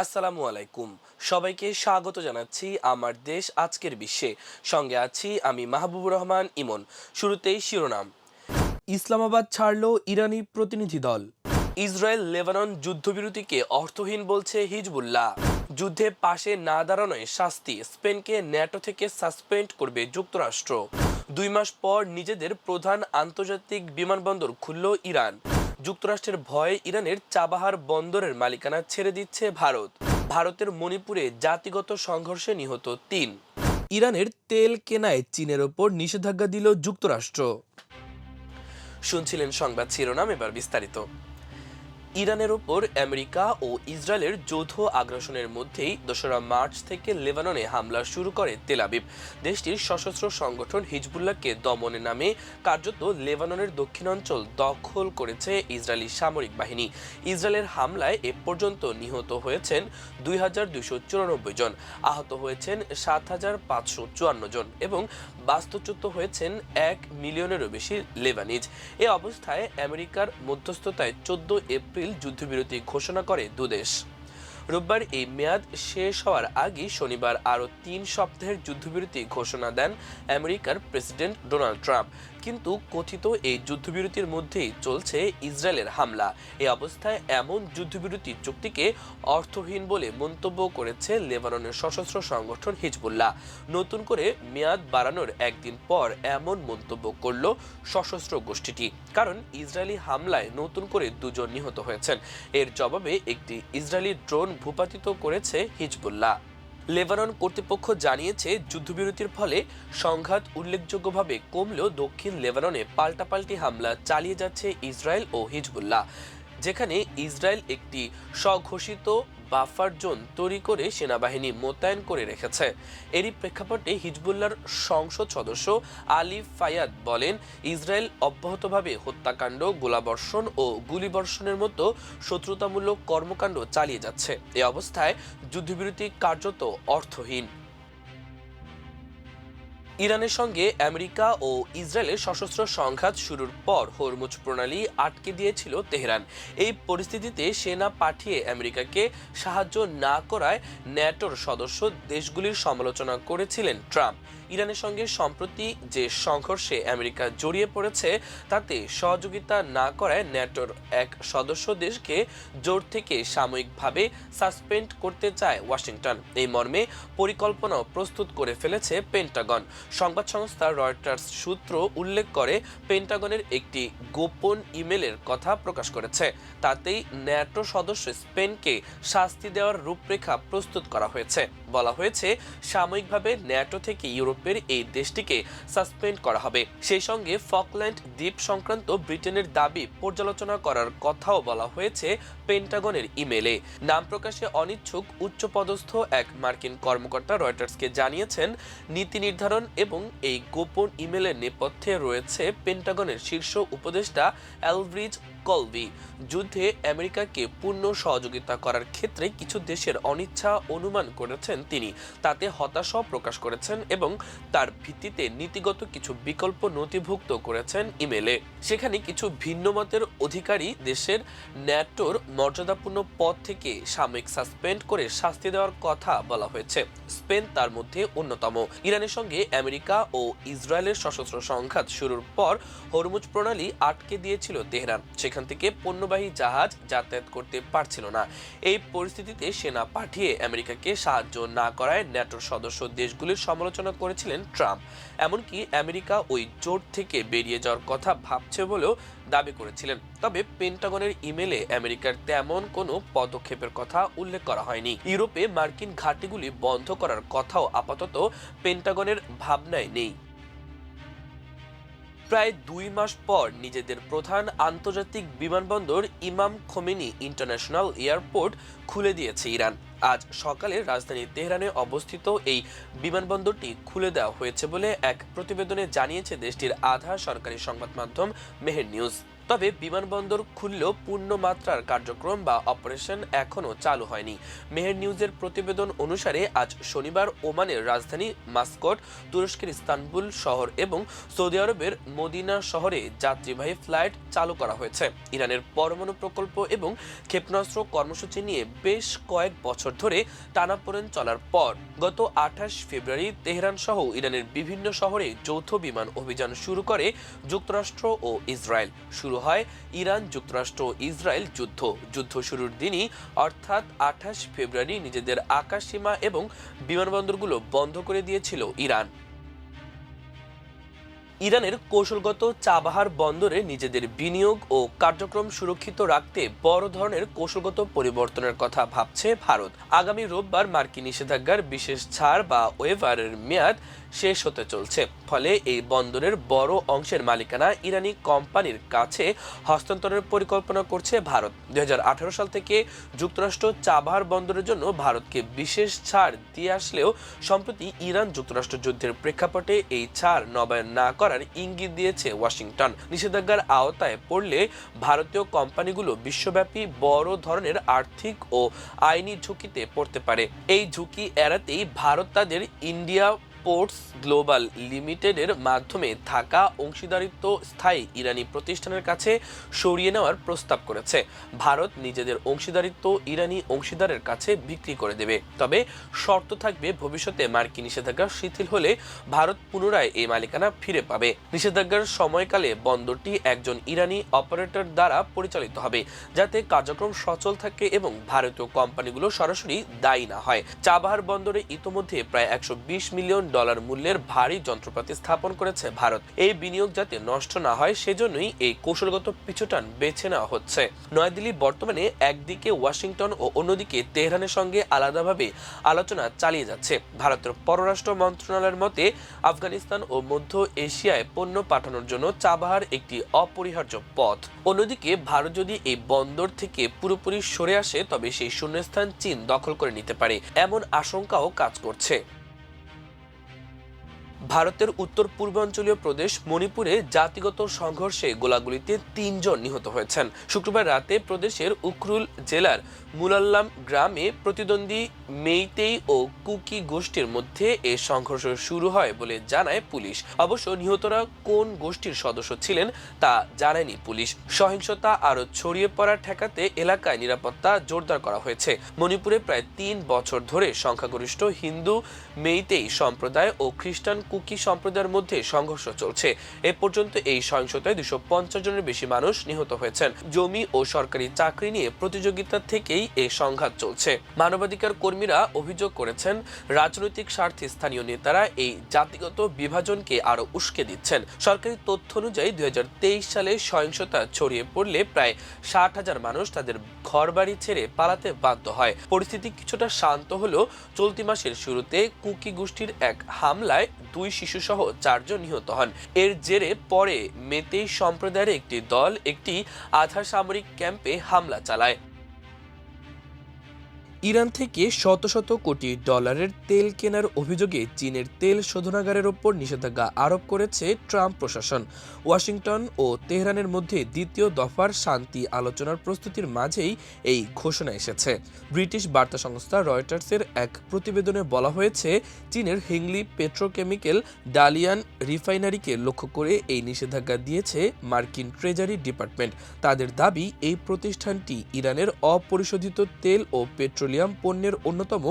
আসসালামু আলাইকুম। সবাইকে স্বাগত জানাচ্ছি আমার দেশ আজকের বিশ্বে। সঙ্গে আছি আমি মাহবুবুর রহমান ইমন। শুরুতেই শিরোনাম। ইসলামাবাদ ছাড়ল ইরানি প্রতিনিধি দল। ইসরায়েল লেবানন যুদ্ধবিরতিকে অর্থহীন বলছে হিজবুল্লাহ। যুদ্ধে পাশে না দাঁড়ানোয় শাস্তি, স্পেনকে ন্যাটো থেকে সাসপেন্ড করবে যুক্তরাষ্ট্র। 2 মাস পর নিজেদের প্রধান আন্তর্জাতিক বিমানবন্দর খুলল ইরান। যুক্তরাষ্ট্রের ভয়ে ইরানের চাবাহার বন্দরের মালিকানা ছেড়ে দিচ্ছে ভারত। ভারতের মণিপুরে জাতিগত সংঘর্ষে নিহত 3। ইরানের তেল কেনায় চীনের ওপর নিষেধাজ্ঞা দিল যুক্তরাষ্ট্র। শুনছিলেন সংবাদ শিরোনাম, এবার বিস্তারিত। ইরানের ওপর আমেরিকা ও ইসরায়েলের যৌথ আগ্রাসনের মধ্যেই 2রা মার্চ থেকে লেবাননে হামলা শুরু করে তেল আবিব। দেশটির সশস্ত্র সংগঠন হিজবুল্লাহকে দমনের নামে কার্যত লেবাননের দক্ষিণাঞ্চল দখল করেছে ইসরায়েলি সামরিক বাহিনী। ইসরায়েলের হামলায় এ পর্যন্ত নিহত হয়েছেন 2294 জন, আহত হয়েছেন 7554 জন এবং বাস্তুচ্যুত হয়েছেন 1 মিলিয়নেরও বেশি লেবানিজ। এ অবস্থায় আমেরিকার মধ্যস্থতায় 14 এপ্রিল যুদ্ধবিরতি ঘোষণা করে দুদেশ। রোববার এই মেয়াদ শেষ হওয়ার আগে শনিবার আরও 3 সপ্তাহের যুদ্ধবিরতি ঘোষণা দেন আমেরিকার প্রেসিডেন্ট ডোনাল্ড ট্রাম্প। কিন্তু কথিত এই যুদ্ধবিরতির মধ্যেই চলছে ইসরায়েলের হামলা। এই অবস্থায় এমন যুদ্ধবিরতি চুক্তিকে অর্থহীন বলে মন্তব্য করেছে লেবাননের সশস্ত্র সংগঠন হিজবুল্লাহ। নতুন করে মেয়াদ বাড়ানোর একদিন পর এমন মন্তব্য করল সশস্ত্র গোষ্ঠীটি, কারণ ইসরায়েলি হামলায় নতুন করে 2 জন নিহত হয়েছেন। এর জবাবে একটি ইসরায়েলি ড্রোন ভূপাতিত করেছে হিজবুল্লাহ। লেবানন কর্তৃপক্ষ জানিয়েছে যুদ্ধবিরতির ফলে সংঘাত উল্লেখযোগ্যভাবে কমলেও দক্ষিণ লেবাননে পাল্টাপাল্টি হামলা চালিয়ে যাচ্ছে ইসরায়েল ও হিজবুল্লাহ, যেখানে ইসরায়েল একটি স্বঘোষিত বাফার জোন তৈরি করে সেনাবাহিনী মোতায়েন করে রেখেছে। এরই প্রেক্ষাপটে হিজবুল্লাহর সংসদ সদস্য আলী ফায়াদ বলেন, ইসরায়েল অব্যাহতভাবে হত্যাকাণ্ড, গোলাবর্ষণ ও গুলিবর্ষণের মতো শত্রুতামূলক কর্মকাণ্ড চালিয়ে যাচ্ছে। এ অবস্থায় যুদ্ধবিরতি কার্যত অর্থহীন। ইরানের সঙ্গে আমেরিকা ও ইসরায়েলের সশস্ত্র সংঘাত শুরুর পর হরমুজ প্রণালী আটকে দিয়েছিল তেহরান। এই পরিস্থিতিতে সেনা পাঠিয়ে আমেরিকাকে সাহায্য না করায় ন্যাটোর সদস্য দেশগুলির সমালোচনা করেছিলেন ট্রাম্প। ইরানের সঙ্গে সম্প্রতি যে সংঘর্ষে আমেরিকা জড়িয়ে পড়েছে তাতে সহযোগিতা না করায় ন্যাটোর এক সদস্য দেশকে জোট থেকে সাময়িকভাবে সাসপেন্ড করতে চায় ওয়াশিংটন। এই মর্মে পরিকল্পনাও প্রস্তুত করে ফেলেছে পেন্টাগন। সংবাদ সংস্থা রয়টার্স সূত্র উল্লেখ করে পেন্টাগনের একটি গোপন ইমেলের কথা প্রকাশ করেছে। তাতেই ন্যাটো সদস্য স্পেনকে শাস্তি দেওয়ার রূপরেখা প্রস্তুত করা হয়েছে। বলা হয়েছে সাময়িকভাবে ন্যাটো থেকে ইউরোপের এই দেশটিকে সাসপেন্ড করা হবে। সেই সঙ্গে ফকল্যান্ড দ্বীপ সংক্রান্ত ব্রিটেনের দাবি পর্যালোচনা করার কথাও বলা হয়েছে পেন্টাগনের ইমেলে। নাম প্রকাশে অনিচ্ছুক উচ্চপদস্থ এক মার্কিন কর্মকর্তা রয়টার্সকে জানিয়েছেন, নীতি নির্ধারণ এবং এই গোপন ইমেলের নেপথ্যে রয়েছে পেন্টাগনের শীর্ষ উপদেষ্টা এলব্রিজ কলবি। যুদ্ধে আমেরিকাকে পূর্ণ সহযোগিতা করার ক্ষেত্রে কিছু দেশের অনিচ্ছা অনুমান করেছেন তিনি। তাতে হতাশাও প্রকাশ করেছেন এবং তার ভিত্তিতে নীতিগত কিছু বিকল্প নথিভুক্ত করেছেন ইমেলে। সেখানে কিছু ভিন্ন মতের অধিকারী দেশের ন্যাটোর মর্যাদাপূর্ণ পদ থেকে সাময়িক সাসপেন্ড করে শাস্তি দেওয়ার কথা বলা হয়েছে। স্পেন তার মধ্যে অন্যতম। ইরানের সঙ্গে আমেরিকা ও ইসরায়েলের সশস্ত্র সংঘাত শুরুর পর হরমুজ প্রণালী আটকে দিয়েছিল তেহরান। সেখান থেকে পণ্যবাহী জাহাজ যাতায়াত করতে পারছিল না। এই পরিস্থিতিতে সেনা পাঠিয়ে আমেরিকাকে সাহায্য না করায় ন্যাটোর সদস্য দেশগুলির সমালোচনা করেছিলেন ট্রাম্প। এমনকি আমেরিকা ওই জোট থেকে বেরিয়ে যাওয়ার কথা ভাবছে বলেও দাবি করেছিলেন। তবে পেন্টাগনের ইমেলে আমেরিকার তেমন কোনো পদক্ষেপের কথা উল্লেখ করা হয়নি। ইউরোপে মার্কিন ঘাঁটিগুলি বন্ধ করার কথাও আপাতত পেন্টাগনের ভাবনায় নেই। প্রায় 2 মাস পর নিজেদের প্রধান আন্তর্জাতিক বিমানবন্দর ইমাম খোমেনি ইন্টারন্যাশনাল এয়ারপোর্ট খুলে দিয়েছে ইরান। আজ সকালে রাজধানী তেহরানে অবস্থিত এই বিমানবন্দরটি খুলে দেওয়া হয়েছে বলে এক প্রতিবেদনে জানিয়েছে দেশটির আধা সরকারি সংবাদ মাধ্যম মেহের নিউজ। তবে বিমানবন্দর খুললেও পূর্ণমাত্রার কার্যক্রম বা অপারেশন এখনও চালু হয়নি। মেহের নিউজের প্রতিবেদন অনুসারে আজ শনিবার ওমানের রাজধানী মাস্কট, তুরস্কের ইস্তানবুল শহর এবং সৌদি আরবের মদিনা শহরে যাত্রীবাহী ফ্লাইট চালু করা হয়েছে। ইরানের পরমাণু প্রকল্প এবং ক্ষেপণাস্ত্র কর্মসূচি নিয়ে বেশ কয়েক বছর ধরে টানাপোড়েন চলার পর গত 28 ফেব্রুয়ারি তেহরান সহ ইরানের বিভিন্ন শহরে যৌথ বিমান অভিযান শুরু করে যুক্তরাষ্ট্র ও ইসরায়েল। শুরু হয় ইরান যুক্তরাষ্ট্র ইসরায়েল যুদ্ধ শুরুর দিনই অর্থাৎ 28 ফেব্রুয়ারি নিজেদের আকাশসীমা এবং বিমানবন্দরগুলো বন্ধ করে দিয়েছিল ইরান। ইরানের কৌশলগত চাবাহার বন্দরে নিজেদের বিনিয়োগ ও কার্যক্রম সুরক্ষিত রাখতে বড় ধরনের কৌশলগত পরিবর্তনের কথা ভাবছে ভারত। আগামী রোববার মার্কিন নিষেধাজ্ঞার বিশেষ ছাড় বা ওয়েভারের মেয়াদ শেষ হতে চলছে, ফলে এই বন্দরের বড় অংশের মালিকানা ইরানি কোম্পানির কাছে হস্তান্তরের পরিকল্পনা করছে ভারত। 2018 সাল থেকে যুক্তরাষ্ট্র চাবাহার বন্দরের জন্য ভারতকে বিশেষ ছাড় দিয়ে আসলেও সম্প্রতি ইরান যুক্তরাষ্ট্র যুদ্ধের প্রেক্ষাপটে এই ছাড় নবায়ন না করার ইঙ্গিত দিয়েছে ওয়াশিংটন। নিষেধাজ্ঞার আওতায় পড়লে ভারতীয় কোম্পানিগুলো বিশ্বব্যাপী বড় ধরনের আর্থিক ও আইনি ঝুঁকিতে পড়তে পারে। এই ঝুঁকি এড়াতেই ভারত তাদের ইন্ডিয়া পোর্টস গ্লোবাল লিমিটেডের মাধ্যমে থাকা অংশীদারিত্ব স্থায়ী ইরানি প্রতিষ্ঠানের কাছে সরিয়ে নেওয়ার প্রস্তাব করেছে। ভারত নিজেদের অংশীদারিত্ব ইরানি অংশীদারের কাছে বিক্রি করে দেবে, তবে শর্ত থাকবে ভবিষ্যতে মার্কিন নিষেধাজ্ঞা শিথিল হলে ভারত পুনরায় এই মালিকানা ফিরে পাবে। নিষেধাজ্ঞার সময়কালে বন্দরটি একজন ইরানি অপারেটর দ্বারা পরিচালিত হবে, যাতে কার্যক্রম সচল থাকে এবং ভারতীয় কোম্পানিগুলো সরাসরি দায়ী না হয়। চাবাহার বন্দরে ইতোমধ্যে প্রায় $120 মিলিয়ন মূল্যের ভারী যন্ত্রপাতি স্থাপন করেছে ভারত। এই বিনিয়োগ যাতে নষ্ট না হয় সেজন্যই এই কৌশলগত পিছুটান বেছে নেওয়া হচ্ছে। নয়াদিল্লি বর্তমানে একদিকে ওয়াশিংটন ও অন্যদিকে তেহরানের সঙ্গে আলাদাভাবে আলোচনা চালিয়ে যাচ্ছে। ভারতের পররাষ্ট্র মন্ত্রণালয়ের মতে আফগানিস্তান ও মধ্য এশিয়ায় পণ্য পাঠানোর জন্য চাবাহার একটি অপরিহার্য পথ। অন্যদিকে ভারত যদি এই বন্দর থেকে পুরোপুরি সরে আসে তবে সেই শূন্যস্থান চীন দখল করে নিতে পারে, এমন আশঙ্কাও কাজ করছে। ভারতের উত্তর পূর্বাঞ্চলীয় প্রদেশ মণিপুরে জাতিগত সংঘর্ষে গোলাগুলিতে 3 জন নিহত হয়েছেন। শুক্রবার রাতে প্রদেশের উখরুল জেলার মুলাল্লাম গ্রামে প্রতিদ্বন্দ্বী মেইতেই ও কুকি গোষ্ঠীর মধ্যে এই সংঘর্ষ শুরু হয় বলে জানায় পুলিশ। অবশ্য নিহতরা কোন গোষ্ঠীর সদস্য ছিলেন তা জানায়নি পুলিশ। সহিংসতা আরও ছড়িয়ে পড়া ঠেকাতে এলাকায় নিরাপত্তা জোরদার করা হয়েছে। মণিপুরে প্রায় 3 বছর ধরে সংখ্যাগরিষ্ঠ হিন্দু মেইতেই সম্প্রদায় ও খ্রিস্টান কুকি সম্প্রদায়ের মধ্যে সংঘর্ষ চলছে। এ পর্যন্ত এই সহিংসতায় 250 জনের বেশি মানুষ নিহত হয়েছেন। জমি ও সরকারি চাকরি নিয়ে প্রতিযোগিতা থেকেই এই সংঘাত চলছে। মানবাধিকার কর্মীরা অভিযোগ করেছেন রাজনৈতিক স্বার্থে স্থানীয় নেতারা এই জাতিগত বিভাজনকে আরো উস্কে দিচ্ছেন। সরকারি তথ্য অনুযায়ী 2023 সালে সহিংসতা ছড়িয়ে পড়লে প্রায় 60,000 মানুষ তাদের ঘরবাড়ি ছেড়ে পালাতে বাধ্য হয়। পরিস্থিতি কিছুটা শান্ত হলেও চলতি মাসের শুরুতে কুকি গোষ্ঠীর এক হামলায় 2 শিশুসহ 4 জন নিহত হন। এর জেরে পরে মেতেই সম্প্রদায়ের একটি দল একটি আধা সামরিক ক্যাম্পে হামলা চালায়। ইরান থেকে শত শত কোটি ডলারের তেল কেনার অভিযোগে চীনের তেল শোধনাগারের ওপর নিষেধাজ্ঞা আরোপ করেছে ট্রাম্প প্রশাসন। ওয়াশিংটন ও তেহরানের মধ্যে দ্বিতীয় দফার শান্তি আলোচনার প্রস্তুতির মাঝেই এই ঘোষণা এসেছে। ব্রিটিশ বার্তা সংস্থা রয়টার্সের এক প্রতিবেদনে বলা হয়েছে, চীনের হিংলি পেট্রোকেমিক্যাল ডালিয়ান রিফাইনারিকে লক্ষ্য করে এই নিষেধাজ্ঞা দিয়েছে মার্কিন ট্রেজারি ডিপার্টমেন্ট। তাদের দাবি, এই প্রতিষ্ঠানটি ইরানের অপরিশোধিত তেল ও পেট্রোলিয়াম পণ্যের অন্যতম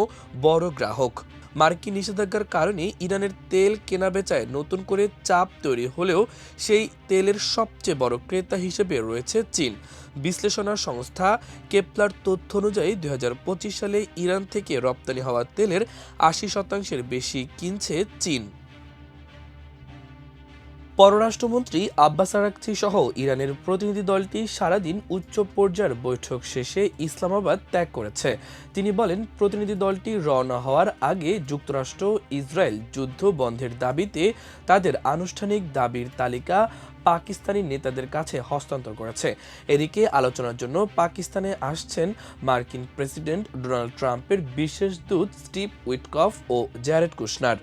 বড় গ্রাহক। মার্কিন নিষেধাজ্ঞার কারণে ইরানের তেল কেনাবেচায় নতুন করে চাপ তৈরি হলেও সেই তেলের সবচেয়ে বড় ক্রেতা হিসেবে রয়েছে চীন। বিশ্লেষণা সংস্থা কেপলার তথ্য অনুযায়ী 2025 সালে ইরান থেকে রপ্তানি হওয়া তেলের 80% বেশি কিনছে চীন। পররাষ্ট্রমন্ত্রী আব্বাস আরাকচি সহ ইরানের প্রতিনিধি দলটি সারাদিন উচ্চ পর্যায়ের বৈঠক শেষে ইসলামাবাদ ত্যাগ করেছে। তিনি বলেন, প্রতিনিধি দলটি রওনা হওয়ার আগে যুক্তরাষ্ট্র ইসরায়েল যুদ্ধ বন্ধের দাবিতে তাদের আনুষ্ঠানিক দাবির তালিকা পাকিস্তানি নেতাদের কাছে হস্তান্তর করেছে। এদিকে আলোচনার জন্য পাকিস্তানে আসছেন মার্কিন প্রেসিডেন্ট ডোনাল্ড ট্রাম্পের বিশেষ দূত স্টিভ উইটকফ ও জ্যারেড কুশনার।